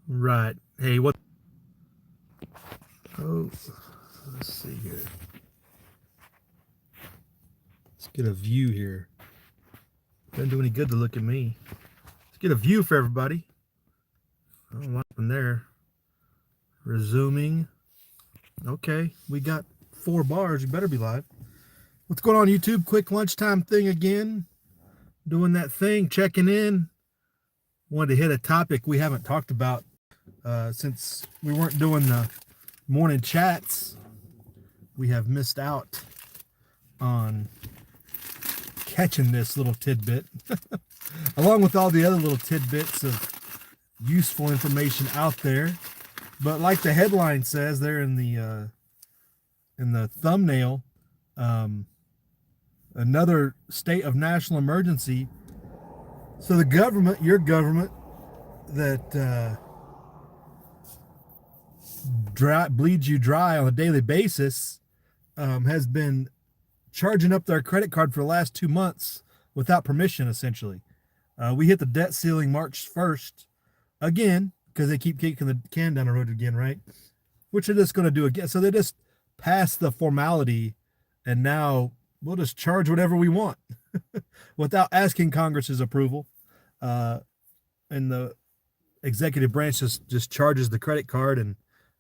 Right. Hey, what? Oh, let's see here. Let's get a view here. Doesn't do any good to look at me. Let's get a view for everybody. I don't like from there. Resuming. Okay, we got 4 bars. You better be live. What's going on, YouTube? Quick lunchtime thing again. Doing that thing, checking in. Wanted to hit a topic we haven't talked about since we weren't doing the morning chats. We have missed out on catching this little tidbit, along with all the other little tidbits of useful information out there. But like the headline says there in the thumbnail, another state of national emergency. So the government, your government, that bleeds you dry on a daily basis, has been charging up their credit card for the last 2 months without permission, essentially. We hit the debt ceiling March 1st again because they keep kicking the can down the road again, right? Which they're just going to do again. So they just passed the formality, and now we'll just charge whatever we want without asking Congress's approval. And the executive branch just charges the credit card, and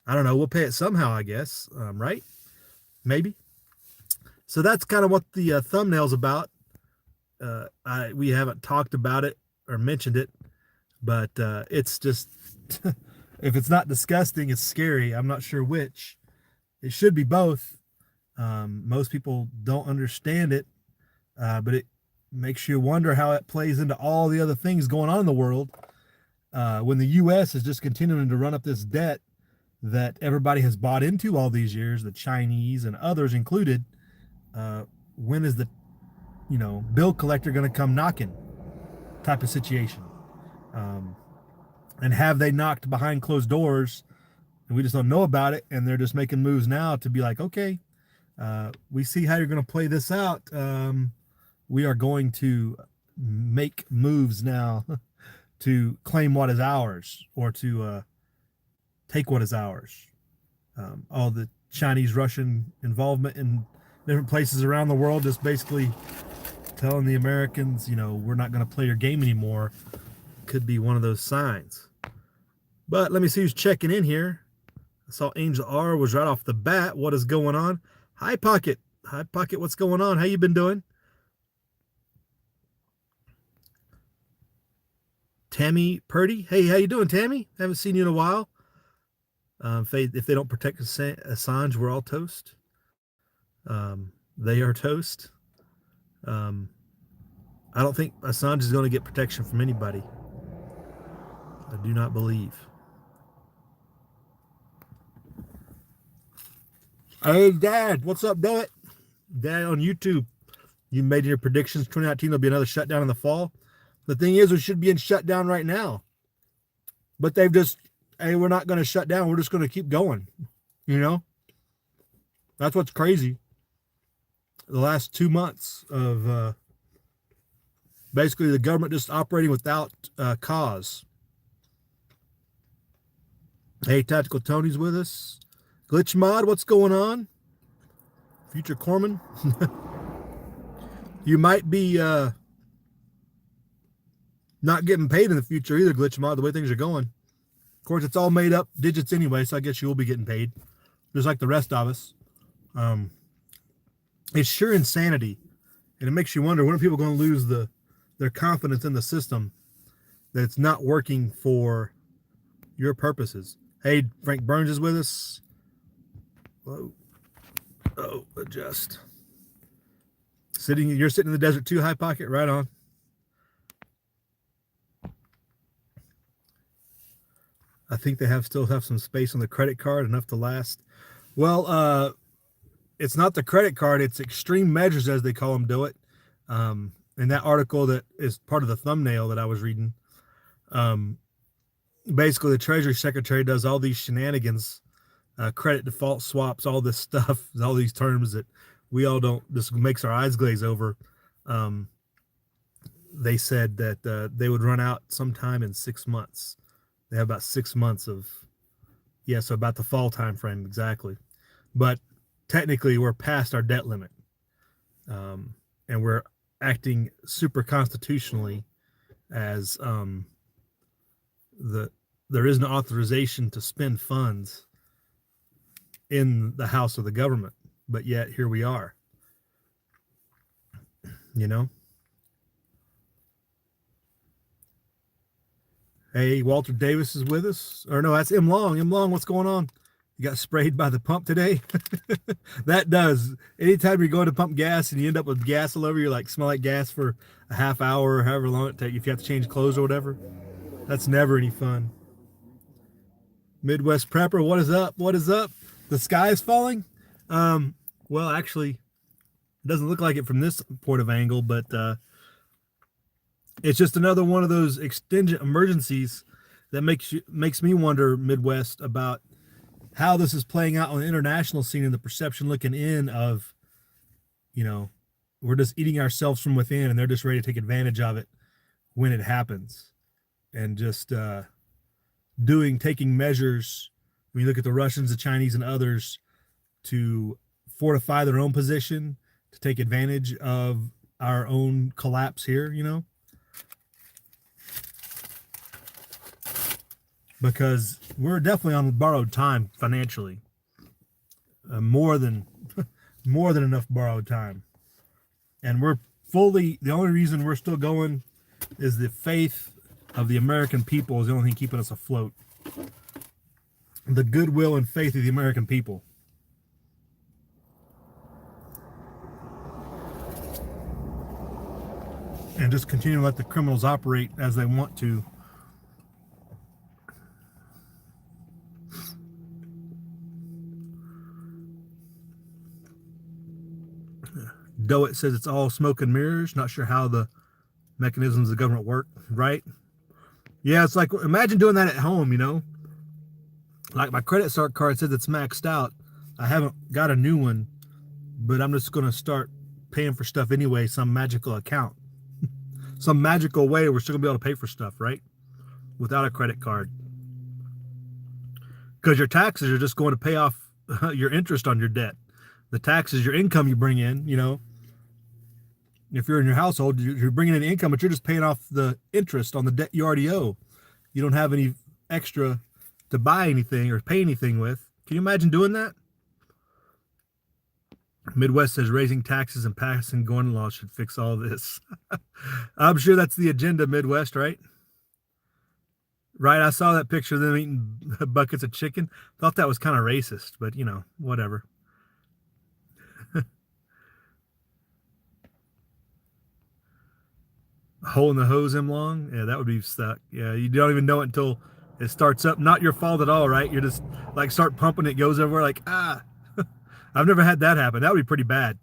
I don't know, we'll pay it somehow, I guess, right? Maybe. So that's kind of what the thumbnail's about. We haven't talked about it or mentioned it, but it's just, if it's not disgusting, it's scary. I'm not sure which. It should be both. Most people don't understand it, but it makes you wonder how it plays into all the other things going on in the world. When the U.S. is just continuing to run up this debt that everybody has bought into all these years, the Chinese and others included, when is the bill collector going to come knocking type of situation? And have they knocked behind closed doors and we just don't know about it, and they're just making moves now to be like, okay, we see how you're going to play this out. We are going to make moves now to claim what is ours, or to take what is ours. All the Chinese Russian involvement in different places around the world, just basically telling the Americans, we're not going to play your game anymore, could be one of those signs. But let me see who's checking in here. I saw Angel R was right off the bat. What is going on? Hi Pocket. Hi Pocket, what's going on? How you been doing? Tammy Purdy. Hey, how you doing, Tammy? Haven't seen you in a while. If they don't protect Assange, we're all toast. They are toast. I don't think Assange is going to get protection from anybody. I do not believe. Hey, Dad, what's up, Dad? Dad on YouTube. You made your predictions. 2019 there'll be another shutdown in the fall. The thing is, we should be in shutdown right now. But they've just, hey, we're not going to shut down. We're just going to keep going. That's what's crazy. The last 2 months of basically the government just operating without cause. Hey, Tactical Tony's with us. Glitch Mod, what's going on? Future Corman. You might be not getting paid in the future either, Glitch Mod, the way things are going. Of course, it's all made up digits anyway, so I guess you will be getting paid, just like the rest of us. It's sure insanity, and it makes you wonder, when are people going to lose their confidence in the system, that it's not working for your purposes? Hey, Frank Burns is with us. Whoa. Oh, adjust. You're sitting in the desert too, High Pocket? Right on. I think they still have some space on the credit card, enough to last. Well, it's not the credit card, it's extreme measures, as they call them, do it. In that article that is part of the thumbnail that I was reading, basically the Treasury Secretary does all these shenanigans, credit default swaps, all this stuff, all these terms that we all don't, just makes our eyes glaze over. They said that they would run out sometime in 6 months. They have about 6 months of, yeah, so about the fall time frame exactly. But technically, we're past our debt limit, and we're acting super constitutionally as the there is an authorization to spend funds in the house of the government, but yet here we are. You know, hey, Walter Davis is with us, or no, that's M Long. M Long, what's going on? You got sprayed by the pump today? That does. Anytime you're going to pump gas and you end up with gas all over you, like smell like gas for a half hour or however long it takes, if you have to change clothes or whatever, that's never any fun. Midwest Prepper, what is up? What is up? The sky is falling? Um, well, actually, it doesn't look like it from this point of angle, but it's just another one of those extended emergencies that makes me wonder, Midwest, about how this is playing out on the international scene and the perception looking in of, you know, we're just eating ourselves from within and they're just ready to take advantage of it when it happens. And just taking measures. When you look at the Russians, the Chinese, and others to fortify their own position, to take advantage of our own collapse here, because we're definitely on borrowed time financially, more than more than enough borrowed time, and we're fully. The only reason we're still going is the faith of the American people is the only thing keeping us afloat. The goodwill and faith of the American people. And just continue to let the criminals operate as they want to. Doet says it's all smoke and mirrors. Not sure how the mechanisms of the government work, right? Yeah, it's like, imagine doing that at home. Like my credit card says it's maxed out. I haven't got a new one, but I'm just going to start paying for stuff anyway, some magical account. Some magical way we're still going to be able to pay for stuff, right? Without a credit card. Because your taxes are just going to pay off your interest on your debt. The taxes, your income you bring in. If you're in your household, you're bringing in income, but you're just paying off the interest on the debt you already owe. You don't have any extra to buy anything or pay anything with. Can you imagine doing that? Midwest says raising taxes and passing gun laws should fix all this. I'm sure that's the agenda, Midwest, right? Right, I saw that picture of them eating buckets of chicken. Thought that was kind of racist, but whatever. A hole in the hose him long? Yeah, that would be stuck. Yeah, you don't even know it until it starts up. Not your fault at all, right? You're just like start pumping, it goes everywhere like, ah. I've never had that happen. That would be pretty bad.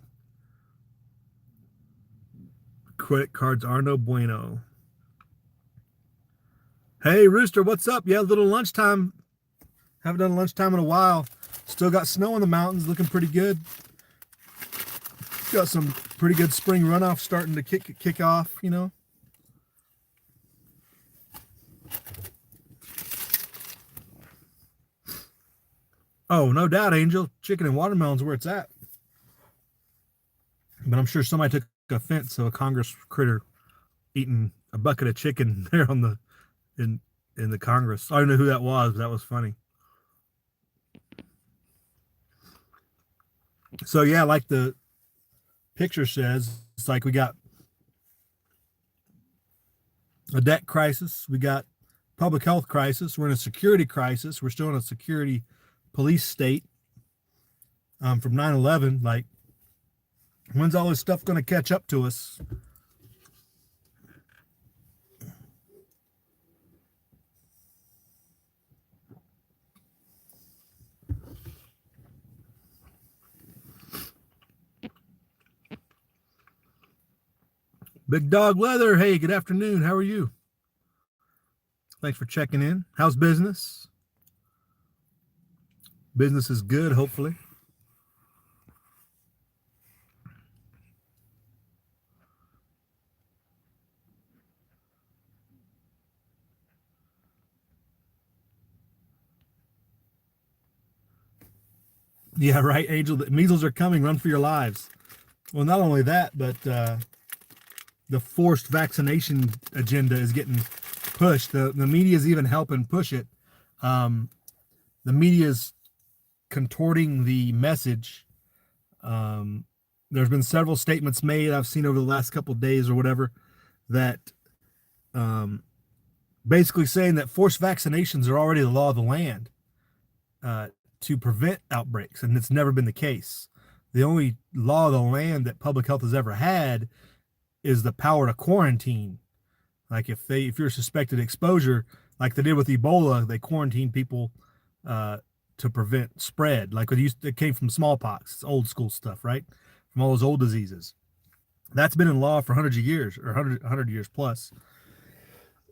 Credit cards are no bueno. Hey, Rooster, what's up? Yeah, a little lunchtime. Haven't done lunchtime in a while. Still got snow in the mountains, looking pretty good. Got some pretty good spring runoff starting to kick off. Oh, no doubt, Angel. Chicken and watermelon's where it's at. But I'm sure somebody took offense to a Congress critter eating a bucket of chicken there in the Congress. I don't know who that was, but that was funny. So yeah, like the picture says, it's like we got a debt crisis, we got public health crisis, we're in a security crisis, we're still in a security police state from 9/11. Like, when's all this stuff going to catch up to us? Big Dog Leather, hey, good afternoon. How are you? Thanks for checking in. How's business? Business is good, hopefully. Yeah, right, Angel. The measles are coming. Run for your lives. Well, not only that, but the forced vaccination agenda is getting pushed. The media is even helping push it. Um, the media is contorting the message. Um, there's been several statements made I've seen over the last couple of days or whatever that um, basically saying that forced vaccinations are already the law of the land uh, to prevent outbreaks, and it's never been the case. The only law of the land that public health has ever had is the power to quarantine. Like if you're suspected exposure, like they did with Ebola, they quarantined people uh, to prevent spread. Like it came from smallpox. It's old school stuff, right? From all those old diseases. That's been in law for hundreds of years or 100 years plus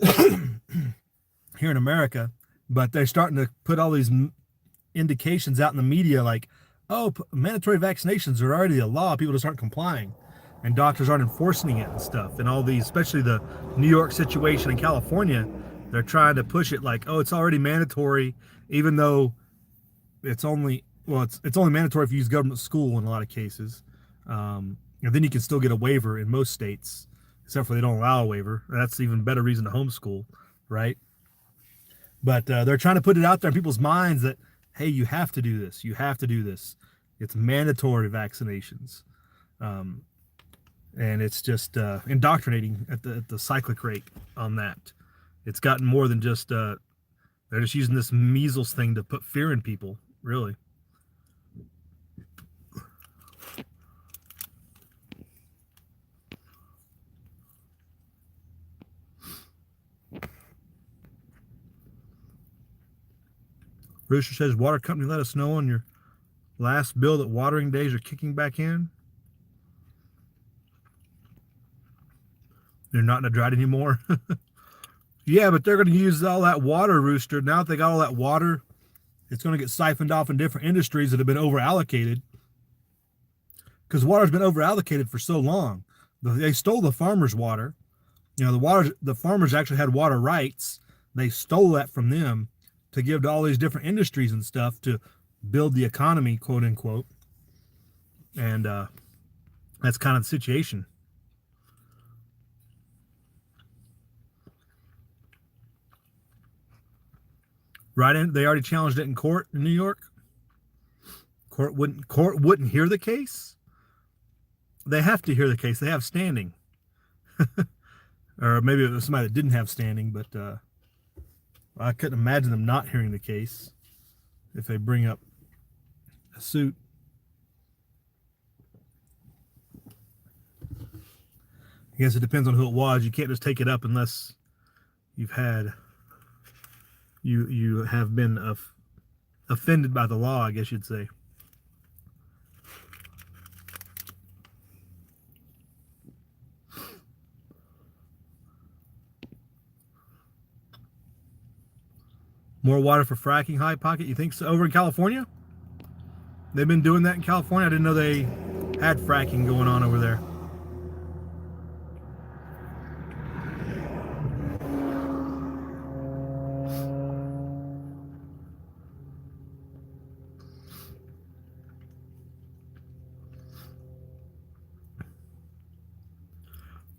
here in America. But they're starting to put all these indications out in the media like, oh, mandatory vaccinations are already a law. People just aren't complying. And doctors aren't enforcing it and stuff. And all these, especially the New York situation in California, they're trying to push it like, oh, it's already mandatory, even though it's only mandatory if you use government school in a lot of cases. And then you can still get a waiver in most states, except for they don't allow a waiver. That's even better reason to homeschool, right? But they're trying to put it out there in people's minds that, hey, you have to do this. You have to do this. It's mandatory vaccinations. Um, and it's just indoctrinating at the cyclic rate on that. It's gotten more than just they're just using this measles thing to put fear in people, really. Rooster says, water company let us know on your last bill that watering days are kicking back in. They're not in a drought anymore. Yeah, but they're going to use all that water, Rooster. Now that they got all that water, it's going to get siphoned off in different industries that have been over allocated. Because water's been over allocated for so long. They stole the farmers' water. You know, the farmers actually had water rights. They stole that from them to give to all these different industries and stuff to build the economy, quote unquote. And that's kind of the situation. Right in, they already challenged it in court in New York. Court wouldn't hear the case. They have to hear the case. They have standing, or maybe it was somebody that didn't have standing. But I couldn't imagine them not hearing the case if they bring up a suit. I guess it depends on who it was. You can't just take it up unless you've had you have been offended by the law, I guess you'd say. More water for fracking, High Pocket? You think so? Over in California? They've been doing that in California? I didn't know they had fracking going on over there.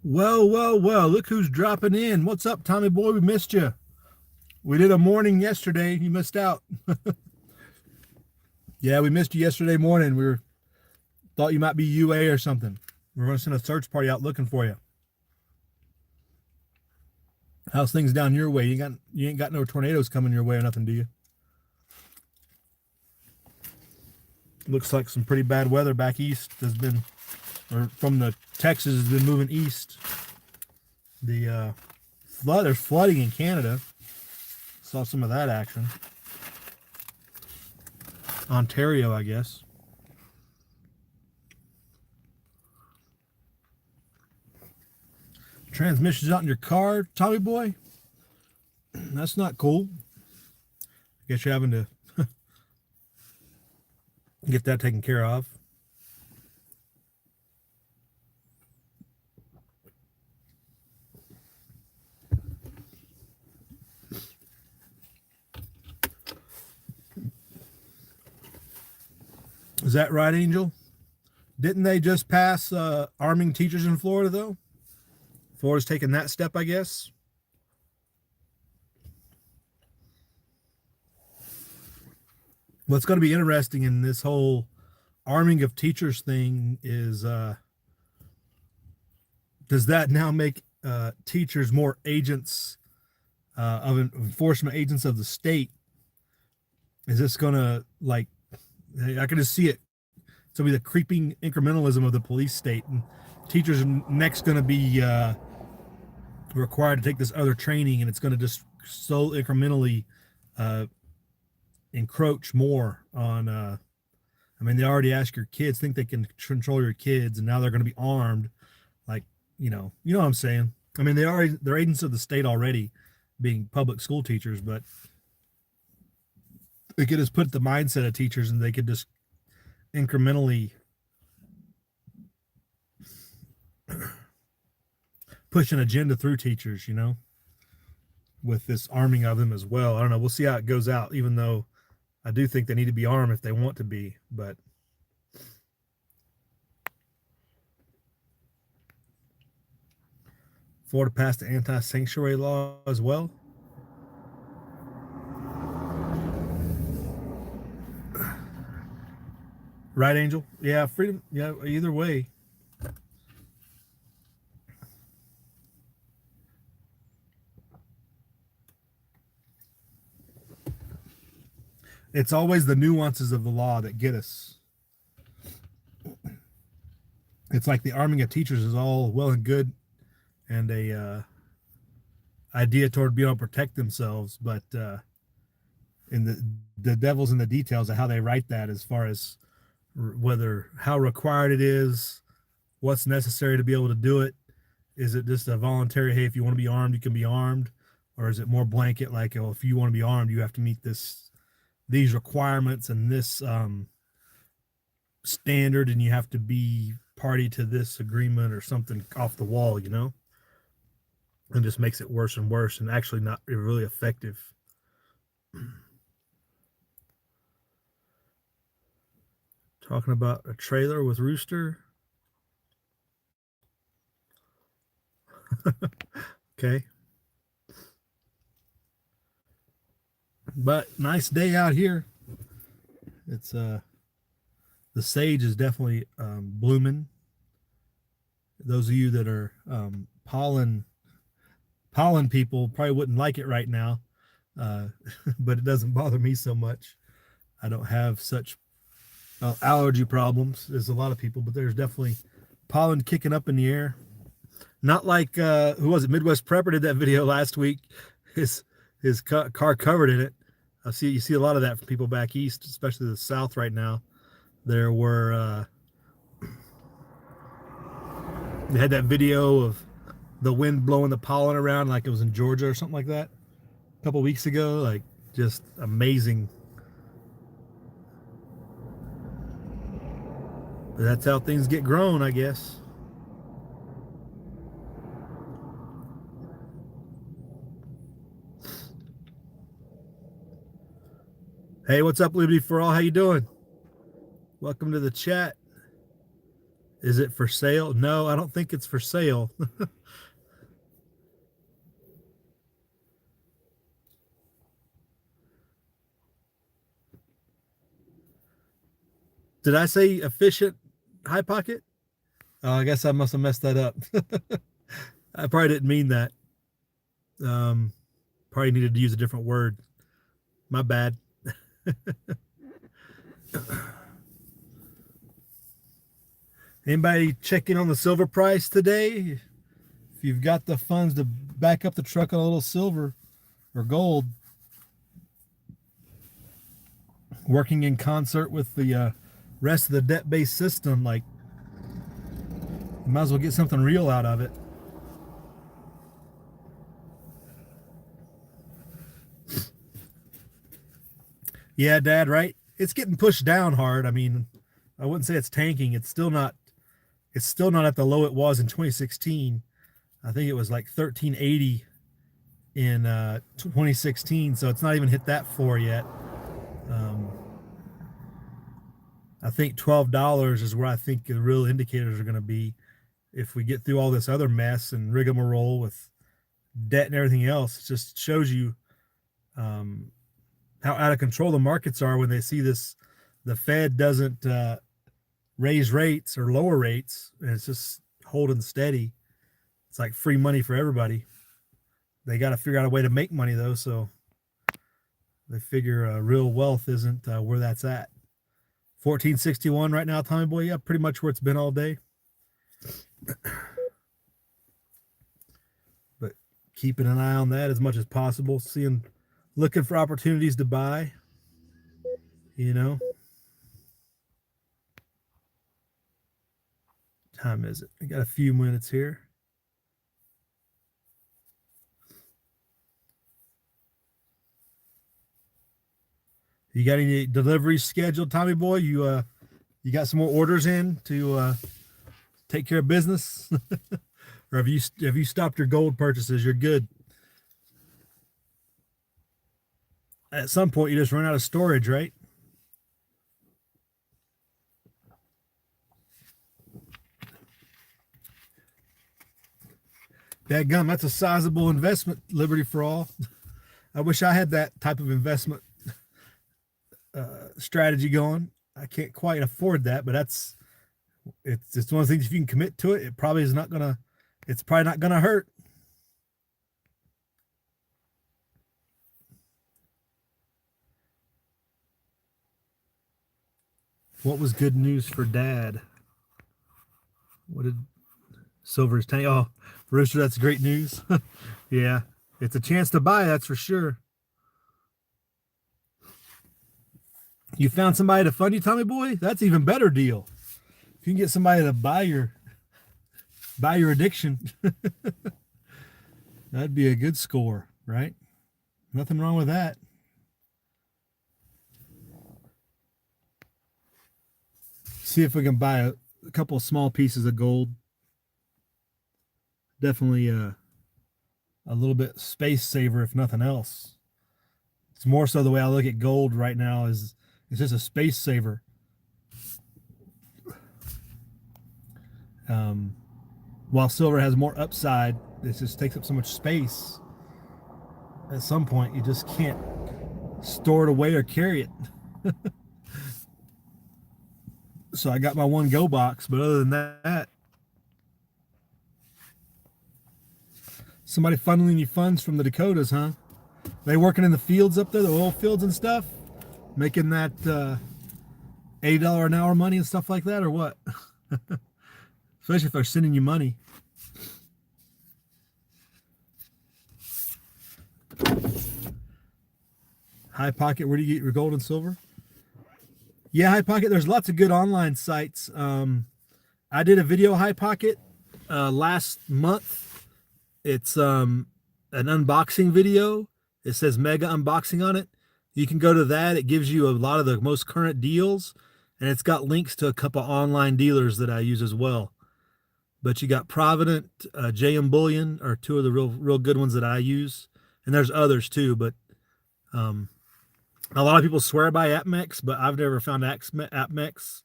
Well, look who's dropping in. What's up, Tommy boy? We missed you. We did a morning yesterday. You missed out. Yeah, we missed you yesterday morning. Thought you might be UA or something. We're going to send a search party out looking for you. How's things down your way? You ain't got no tornadoes coming your way or nothing, do you? Looks like some pretty bad weather back east has been, or from the Texas has been moving east. The there's flooding in Canada. Saw some of that action. Ontario, I guess. Transmission's out in your car, Tommy boy? That's not cool. I guess you're having to get that taken care of. Is that right, Angel? Didn't they just pass arming teachers in Florida, though? Florida's taking that step, I guess. What's going to be interesting in this whole arming of teachers thing is does that now make teachers more agents of enforcement agents of the state? Is this going to, like, I can just see it. It's going to be the creeping incrementalism of the police state. And teachers are next going to be required to take this other training, and it's going to just so incrementally uh, encroach more on. I mean, they already ask your kids, think they can control your kids, and now they're going to be armed. Like, you know what I'm saying. I mean, they're agents of the state already, being public school teachers, but they could just put the mindset of teachers, and they could just incrementally push an agenda through teachers, with this arming of them as well. I don't know. We'll see how it goes out, even though I do think they need to be armed if they want to be. But Florida passed the anti-sanctuary law as well. Right, Angel? Yeah, freedom. Yeah, either way. It's always the nuances of the law that get us. It's like the arming of teachers is all well and good, and a idea toward being able to protect themselves, but in the devil's in the details of how they write that, as far as whether how required it is, what's necessary to be able to do it. Is it just a voluntary, hey, if you want to be armed, you can be armed, or is it more blanket, like, oh, if you want to be armed, you have to meet these requirements and this standard, and you have to be party to this agreement or something off the wall, and just makes it worse and worse, and actually not really effective. Talking about a trailer with Rooster. Okay. But nice day out here. It's the sage is definitely blooming. Those of you that are pollen people probably wouldn't like it right now, but it doesn't bother me so much. I don't have such allergy problems as a lot of people, but there's definitely pollen kicking up in the air. Not like who was it? Midwest Prepper did that video last week. His car covered in it. You see a lot of that from people back east, especially the South right now. There were they had that video of the wind blowing the pollen around like it was in Georgia or something like that a couple weeks ago. Like, just amazing. But that's how things get grown, I guess. Hey, what's up, Liberty for All? How you doing? Welcome to the chat. Is it for sale? No, I don't think it's for sale. Did I say efficient high pocket? Oh, I guess I must have messed that up. I probably didn't mean that. Probably needed to use a different word. My bad. Anybody checking on the silver price today? If you've got the funds to back up the truck on a little silver or gold, working in concert with the rest of the debt-based system, like, you might as well get something real out of it. Yeah, Dad, right? It's getting pushed down hard. I mean, I wouldn't say it's tanking. It's still not at the low it was in 2016. I think it was like 1380 in 2016, so it's not even hit that floor yet. I think $12 is where I think the real indicators are going to be if we get through all this other mess and rigmarole with debt and everything else. It just shows you um, how out of control the markets are when they see this. The Fed doesn't raise rates or lower rates, and it's just holding steady. It's like free money for everybody. They got to figure out a way to make money though, so they figure real wealth isn't where that's at. 1461 right now, Tommy Boy. Yeah, pretty much where it's been all day. But keeping an eye on that as much as possible, looking for opportunities to buy. You know, time is it? I got a few minutes here. You got any deliveries scheduled, Tommy Boy? You got some more orders in to take care of business, or have you stopped your gold purchases? You're good. At some point, you just run out of storage, right? Dadgum, that's a sizable investment, Liberty for All. I wish I had that type of investment strategy going. I can't quite afford that, but it's one of the things. If you can commit to it, it's probably not gonna hurt. What was good news for Dad? What did Silver's tank? Oh, Rooster, that's great news. Yeah, it's a chance to buy, that's for sure. You found somebody to fund you, Tommy Boy? That's even better deal. If you can get somebody to buy your addiction, that'd be a good score, right? Nothing wrong with that. See if we can buy a couple of small pieces of gold. Definitely a little bit space saver, if nothing else. It's more so the way I look at gold right now is it's just a space saver. While silver has more upside, it just takes up so much space. At some point, you just can't store it away or carry it. So I got my one go box, but other than that, somebody funneling you funds from the Dakotas, huh? They working in the fields up there, the oil fields and stuff, making that $80 an hour money and stuff like that, or what? Especially if they're sending you money. High Pocket, where do you get your gold and silver? Yeah, High Pocket, there's lots of good online sites. I did a video, High Pocket, last month. It's an unboxing video. It says mega unboxing on it. You can go to that. It gives you a lot of the most current deals, and it's got links to a couple online dealers that I use as well. But you got Provident, JM Bullion are two of the real good ones that I use, and there's others too. But a lot of people swear by AppMex, but I've never found AppMex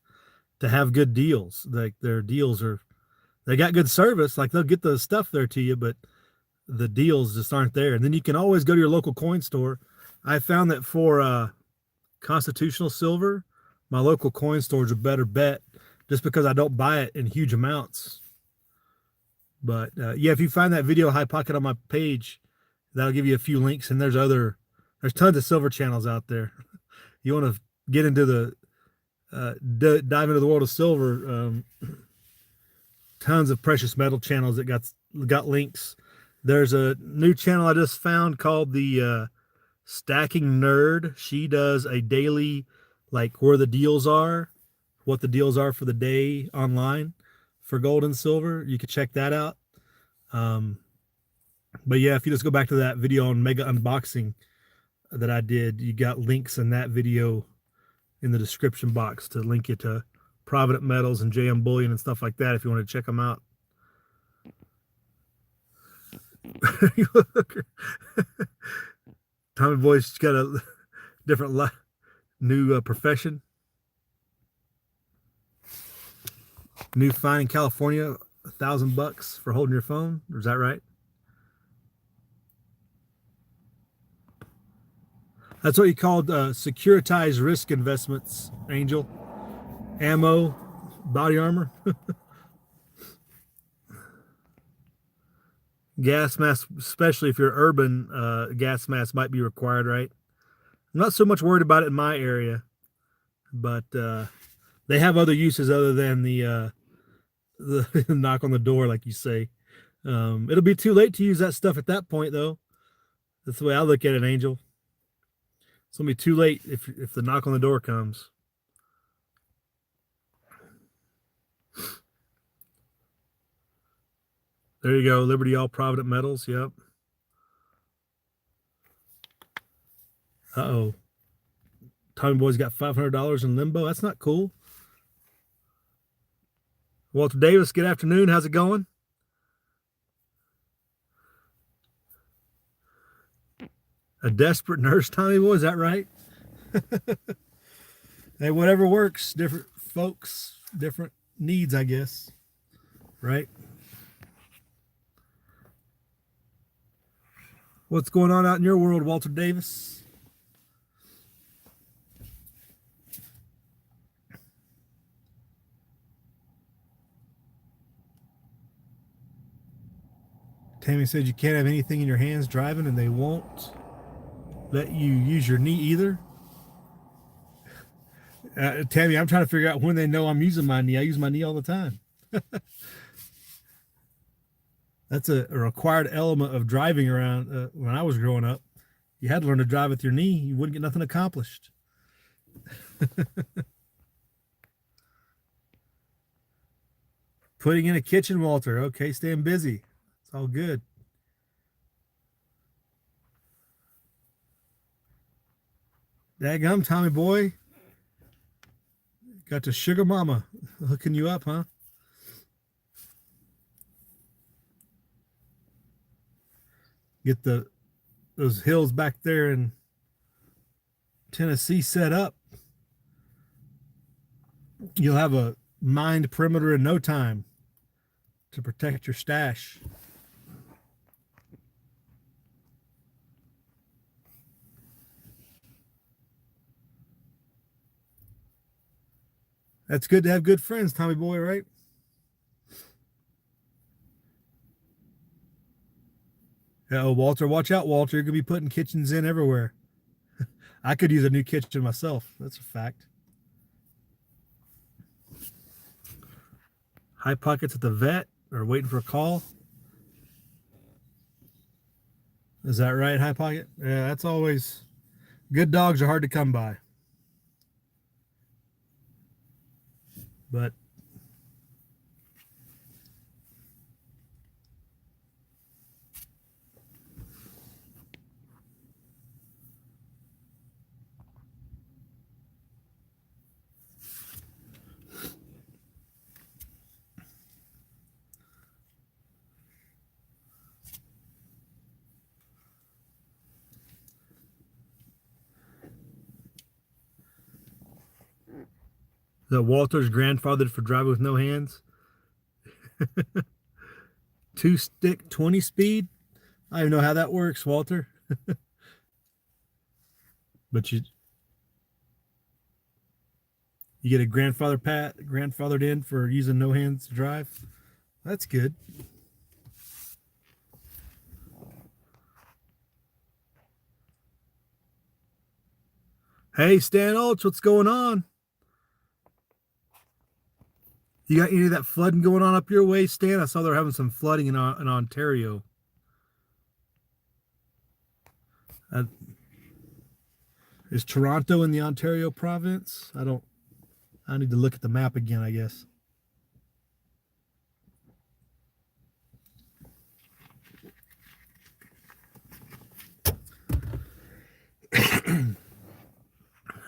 to have good deals. Like their deals they got good service. Like they'll get the stuff there to you, but the deals just aren't there. And then you can always go to your local coin store. I found that for constitutional silver, my local coin store is a better bet just because I don't buy it in huge amounts. But yeah, if you find that video, High Pocket, on my page, that'll give you a few links. And there's tons of silver channels out there. You want to get into dive into the world of silver, tons of precious metal channels that got links. There's a new channel I just found called the Stacking Nerd. She does a daily, like where the deals are, what the deals are for the day online for gold and silver. You could check that out. But yeah, if you just go back to that video on mega unboxing that I did, you got links in that video in the description box to link you to Provident Metals and JM Bullion and stuff like that if you want to check them out. Tommy Boy's got a different new profession. New fine in California, $1,000 for holding your phone. Is that right? That's what you called securitized risk investments, Angel. Ammo, body armor, gas mask, especially if you're urban, gas mask might be required, right? I'm not so much worried about it in my area, but they have other uses other than the knock on the door, like you say. It'll be too late to use that stuff at that point, though. That's the way I look at it, Angel. It's gonna be too late if the knock on the door comes. There you go, Liberty All Provident Metals. Yep. Uh-oh. Tommy Boy's got $500 in limbo. That's not cool. Walter Davis, good afternoon. How's it going? A desperate nurse, Tommy Boy. Is that right? Hey, whatever works. Different folks, different needs, I guess. Right? What's going on out in your world, Walter Davis? Tammy said you can't have anything in your hands driving, and they won't let you use your knee either. Tammy, I'm trying to figure out when they know I'm using my knee. I use my knee all the time. That's a required element of driving around when I was growing up. You had to learn to drive with your knee. You wouldn't get nothing accomplished. Putting in a kitchen, Walter. Okay, staying busy. It's all good. Daggum, Tommy Boy. Got the sugar mama hooking you up, huh? Get those hills back there in Tennessee set up. You'll have a mined perimeter in no time to protect your stash. That's good to have good friends, Tommy Boy, right? Oh, Walter, watch out, Walter. You're going to be putting kitchens in everywhere. I could use a new kitchen myself. That's a fact. High Pockets at the vet or waiting for a call. Is that right, High Pocket? Yeah, that's always good. Dogs are hard to come by. But the Walter's grandfathered for driving with no hands. Two stick 20 speed. I don't even know how that works, Walter. But you get a grandfathered in for using no hands to drive. That's good. Hey, Stan Ulch, what's going on? You got any of that flooding going on up your way, Stan? I saw they're having some flooding in Ontario. Uh, is Toronto in the Ontario province? I need to look at the map again, I guess.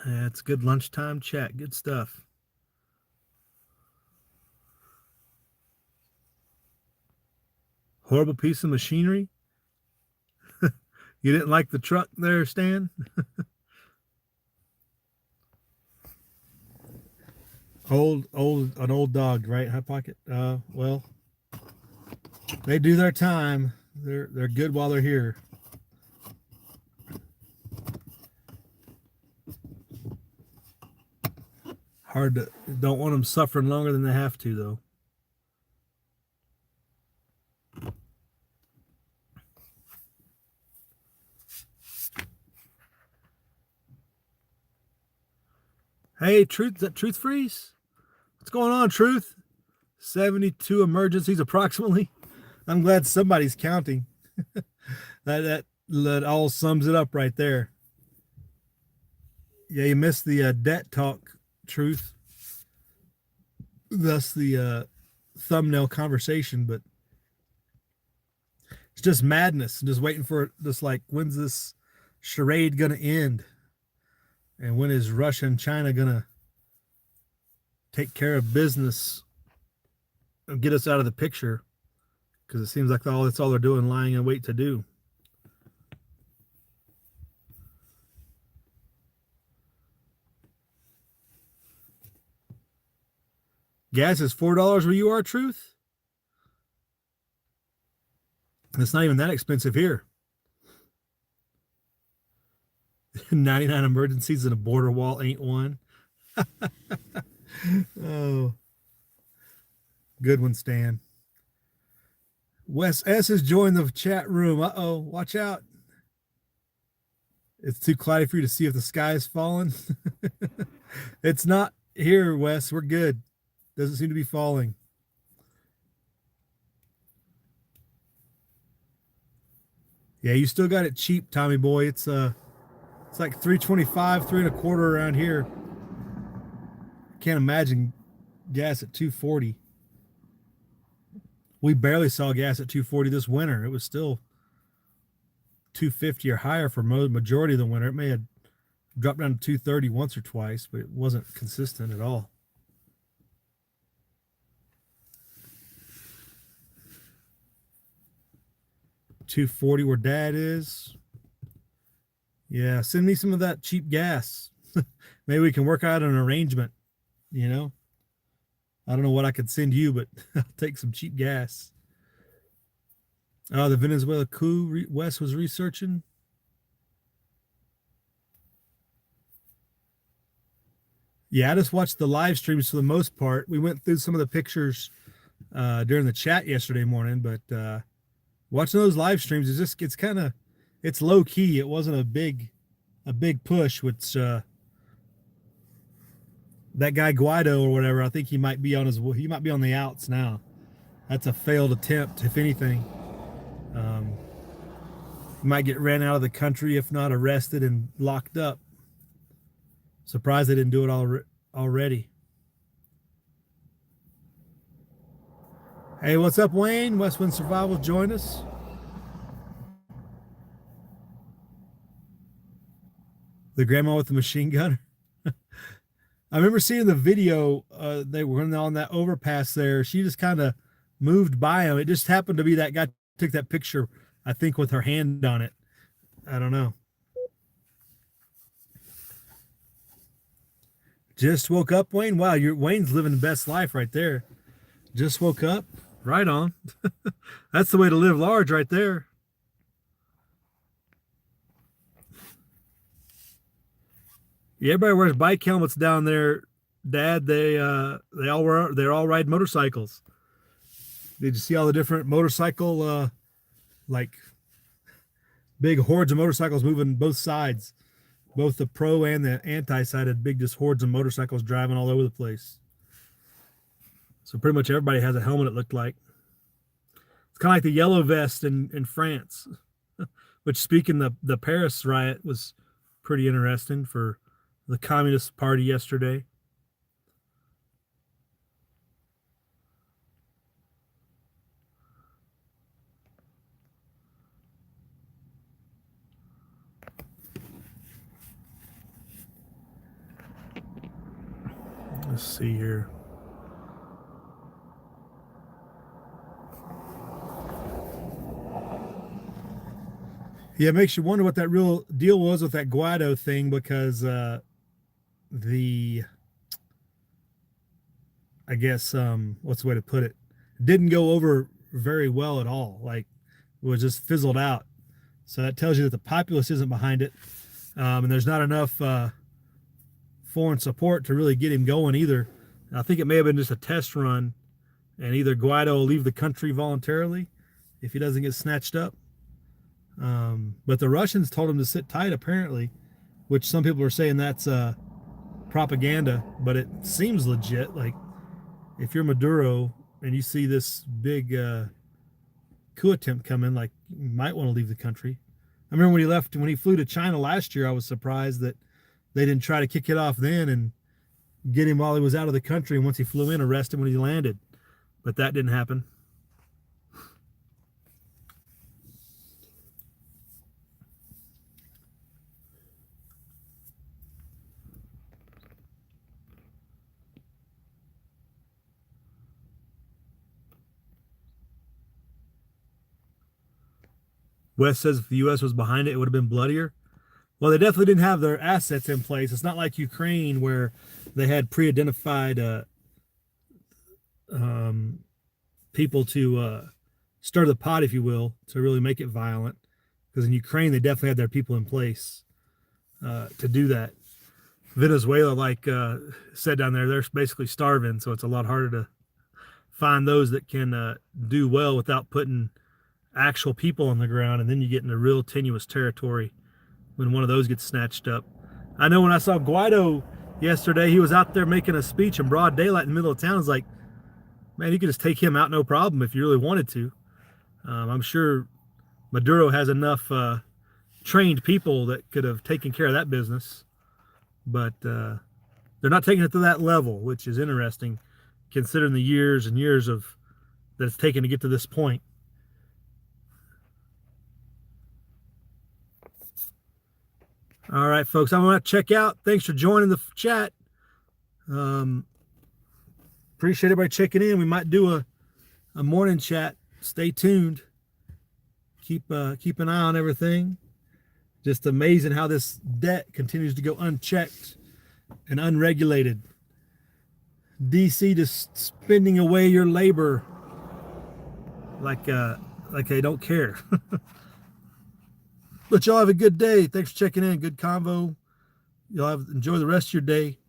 Yeah, it's good lunchtime chat. Good stuff. Horrible piece of machinery. You didn't like the truck there, Stan? An old dog, right? Hot Pocket. Well, they do their time. They're good while they're here. Hard to don't want them suffering longer than they have to though. Hey, Truth, is that Truth Freeze? What's going on, Truth? 72 emergencies approximately. I'm glad somebody's counting. That all sums it up right there. Yeah, you missed the debt talk, Truth. Thus the thumbnail conversation, but it's just madness. Just waiting for it. Just like, when's this charade gonna end? And when is Russia and China gonna take care of business and get us out of the picture? Because it seems like that's all they're doing, lying in wait to do. Gas is $4 where you are, Truth? It's not even that expensive here. 99 emergencies and a border wall ain't one. Oh, good one, Stan. Wes S has joined the chat room. Uh-oh, watch out. It's too cloudy for you to see if the sky is falling. It's not here, Wes. We're good. Doesn't seem to be falling. Yeah, you still got it cheap, Tommy boy. It's like 325, 3.25 around here. Can't imagine gas at 240. We barely saw gas at 240 this winter. It was still 250 or higher for majority of the winter. It may have dropped down to 230 once or twice, but it wasn't consistent at all. $240 where Dad is. Yeah, send me some of that cheap gas. Maybe we can work out an arrangement, you know? I don't know what I could send you, but I'll take some cheap gas. Oh, the Venezuela coup Wes was researching. Yeah, I just watched the live streams for the most part. We went through some of the pictures during the chat yesterday morning, but watching those live streams is just it's low key. It wasn't a big push, which that guy Guaido or whatever, I think he might be on the outs now. That's a failed attempt, if anything. He might get ran out of the country, if not arrested and locked up. Surprised they didn't do it already. Hey, what's up, Wayne? Westwind Survival, join us. The grandma with the machine gun. I remember seeing the video. They were on that overpass there. She just kind of moved by him. It just happened to be that guy took that picture, I think, with her hand on it. I don't know. Just woke up, Wayne. Wow, Wayne's living the best life right there. Just woke up. Right on. That's the way to live large right there. Yeah, everybody wears bike helmets down there, Dad. They're all ride motorcycles. Did you see all the different motorcycle like big hordes of motorcycles moving both sides? Both the pro and the anti side had big just hordes of motorcycles driving all over the place. So pretty much everybody has a helmet, it looked like. It's kind of like the yellow vest in France, which, speaking the Paris riot was pretty interesting for the Communist Party yesterday. Let's see here. Yeah, it makes you wonder what that real deal was with that Guaido thing, because the I guess, what's the way to put it? Didn't go over very well at all. Like, it was just fizzled out. So that tells you that the populace isn't behind it, and there's not enough foreign support to really get him going either. I think it may have been just a test run, and either Guaido will leave the country voluntarily if he doesn't get snatched up. But the Russians told him to sit tight, apparently, which some people are saying that's propaganda, but it seems legit. Like, if you're Maduro and you see this big coup attempt coming, like, you might want to leave the country. I remember when he flew to China last year, I was surprised that they didn't try to kick it off then and get him while he was out of the country, and once he flew in, arrest him when he landed. But that didn't happen. West says if the U.S. was behind it, it would have been bloodier. Well, they definitely didn't have their assets in place. It's not like Ukraine where they had pre-identified people to stir the pot, if you will, to really make it violent. Because in Ukraine, they definitely had their people in place to do that. Venezuela, like said down there, they're basically starving, so it's a lot harder to find those that can do well without putting actual people on the ground, and then you get into real tenuous territory when one of those gets snatched up. I know when I saw Guaido yesterday, he was out there making a speech in broad daylight in the middle of town. It's like, man, you could just take him out no problem if you really wanted to. I'm sure Maduro has enough trained people that could have taken care of that business, but they're not taking it to that level, which is interesting considering the years and years of that it's taken to get to this point. All right, folks, I'm going to check out. Thanks for joining the chat. Appreciate everybody checking in. We might do a morning chat. Stay tuned. Keep an eye on everything. Just amazing how this debt continues to go unchecked and unregulated. DC just spending away your labor like they don't care. But y'all have a good day. Thanks for checking in. Good convo. Y'all enjoy the rest of your day.